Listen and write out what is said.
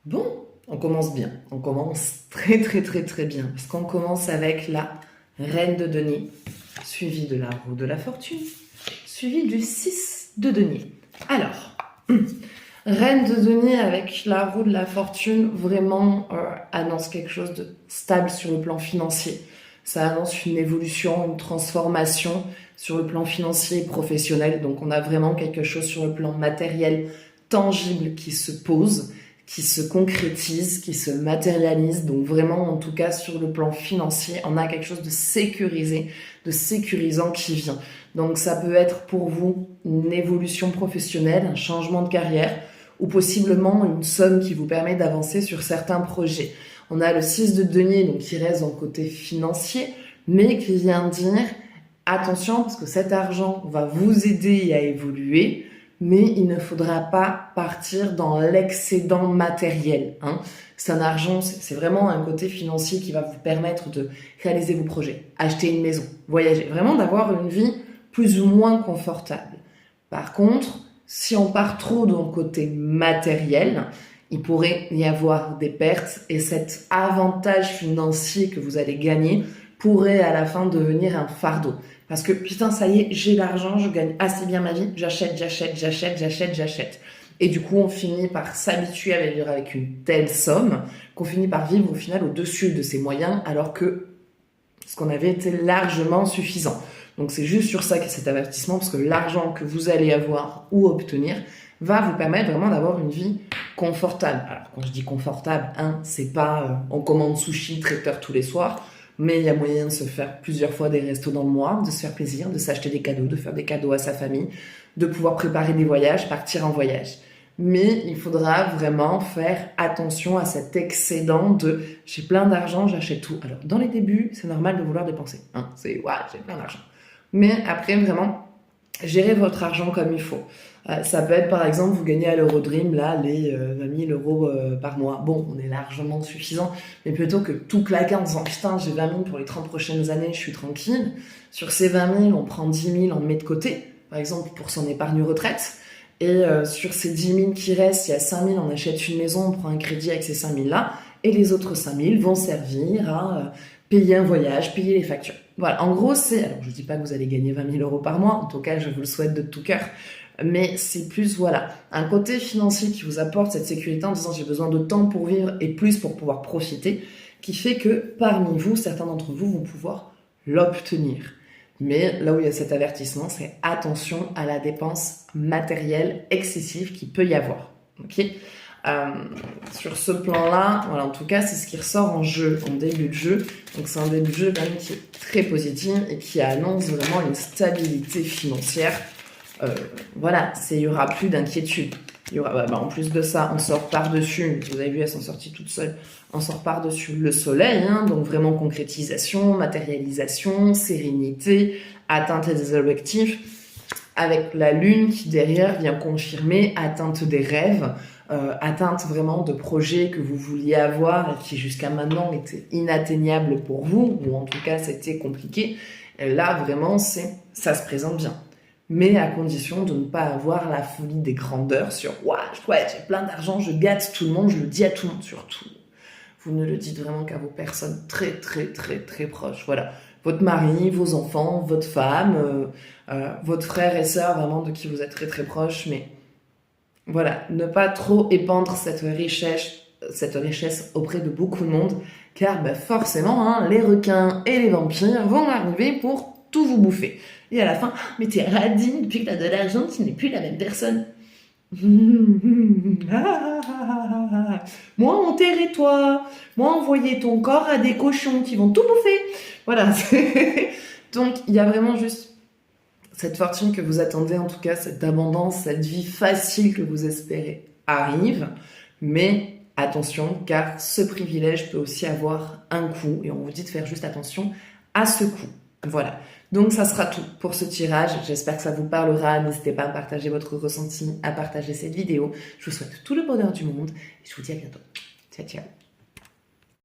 Bon, on commence bien. On commence très très très très bien. Parce qu'on commence avec la reine de denier, suivie de la roue de la fortune, suivie du 6 de denier. Alors, reine de denier avec la roue de la fortune, vraiment annonce quelque chose de stable sur le plan financier. Ça annonce une évolution, une transformation sur le plan financier et professionnel. Donc on a vraiment quelque chose sur le plan matériel, tangible qui se pose, qui se concrétise, qui se matérialise. Donc vraiment, en tout cas, sur le plan financier, on a quelque chose de sécurisé, de sécurisant qui vient. Donc ça peut être pour vous une évolution professionnelle, un changement de carrière, ou possiblement une somme qui vous permet d'avancer sur certains projets. On a le 6 de denier, donc qui reste dans le côté financier, mais qui vient dire attention, parce que cet argent va vous aider à évoluer, mais il ne faudra pas partir dans l'excédent matériel. C'est un argent, c'est vraiment un côté financier qui va vous permettre de réaliser vos projets, acheter une maison, voyager, vraiment d'avoir une vie plus ou moins confortable. Par contre, si on part trop dans le côté matériel, il pourrait y avoir des pertes et cet avantage financier que vous allez gagner pourrait à la fin devenir un fardeau. Parce que putain, ça y est, j'ai l'argent, je gagne assez bien ma vie, j'achète. Et du coup, on finit par s'habituer à vivre avec une telle somme qu'on finit par vivre au final au-dessus de ses moyens alors que ce qu'on avait était largement suffisant. Donc c'est juste sur ça qu'il y a cet avertissement, parce que l'argent que vous allez avoir ou obtenir va vous permettre vraiment d'avoir une vie confortable. Alors quand je dis confortable, c'est pas on commande sushi, traiteur tous les soirs, mais il y a moyen de se faire plusieurs fois des restos dans le mois, de se faire plaisir, de s'acheter des cadeaux, de faire des cadeaux à sa famille, de pouvoir préparer des voyages, partir en voyage. Mais il faudra vraiment faire attention à cet excédent de j'ai plein d'argent, j'achète tout. Alors dans les débuts, c'est normal de vouloir dépenser. C'est j'ai plein d'argent. Mais après, vraiment, gérez votre argent comme il faut. Ça peut être, par exemple, vous gagnez à l'Eurodream, là, les 20 000 euros par mois. Bon, on est largement suffisant, mais plutôt que tout claquer en disant, putain, j'ai 20 000 pour les 30 prochaines années, je suis tranquille. Sur ces 20 000, on prend 10 000, on met de côté, par exemple, pour son épargne retraite. Et sur ces 10 000 qui restent, il y a 5 000, on achète une maison, on prend un crédit avec ces 5 000-là. Et les autres 5 000 vont servir à payer un voyage, payer les factures. Voilà, en gros, c'est... Alors, je ne dis pas que vous allez gagner 20 000 euros par mois, en tout cas, je vous le souhaite de tout cœur. Mais c'est plus, voilà, un côté financier qui vous apporte cette sécurité en disant j'ai besoin de temps pour vivre et plus pour pouvoir profiter, qui fait que parmi vous, certains d'entre vous vont pouvoir l'obtenir. Mais là où il y a cet avertissement, c'est attention à la dépense matérielle excessive qu'il peut y avoir. Ok ? Sur ce plan-là, voilà, en tout cas, c'est ce qui ressort en jeu, en début de jeu. Donc c'est un début de jeu quand même qui est très positif et qui annonce vraiment une stabilité financière. Voilà, il y aura plus d'inquiétude. Il y aura, en plus de ça, on sort par-dessus, vous avez vu, elles sont sorties toutes seules, on sort par-dessus le soleil, donc vraiment concrétisation, matérialisation, sérénité, atteinte des objectifs, avec la lune qui derrière vient confirmer atteinte des rêves, atteinte vraiment de projets que vous vouliez avoir et qui jusqu'à maintenant étaient inatteignables pour vous, ou en tout cas c'était compliqué. Et là vraiment ça se présente bien. Mais à condition de ne pas avoir la folie des grandeurs sur « ouais, j'ai plein d'argent, je gâte tout le monde, je le dis à tout le monde. » Surtout, vous ne le dites vraiment qu'à vos personnes très, très, très, très proches. Voilà, votre mari, vos enfants, votre femme, votre frère et sœur, vraiment de qui vous êtes très, très proches. Mais voilà, ne pas trop épandre cette richesse auprès de beaucoup de monde, car forcément, les requins et les vampires vont arriver pour tout vous bouffer. Et à la fin, mais t'es radine, depuis que t'as de l'argent, tu n'es plus la même personne. Moi, enterrer-toi. Moi, envoyer ton corps à des cochons qui vont tout bouffer. Voilà. Donc, il y a vraiment juste cette fortune que vous attendez, en tout cas, cette abondance, cette vie facile que vous espérez arrive. Mais attention, car ce privilège peut aussi avoir un coût. Et on vous dit de faire juste attention à ce coût. Voilà. Donc ça sera tout pour ce tirage. J'espère que ça vous parlera. N'hésitez pas à partager votre ressenti, à partager cette vidéo. Je vous souhaite tout le bonheur du monde et je vous dis à bientôt. Ciao, ciao.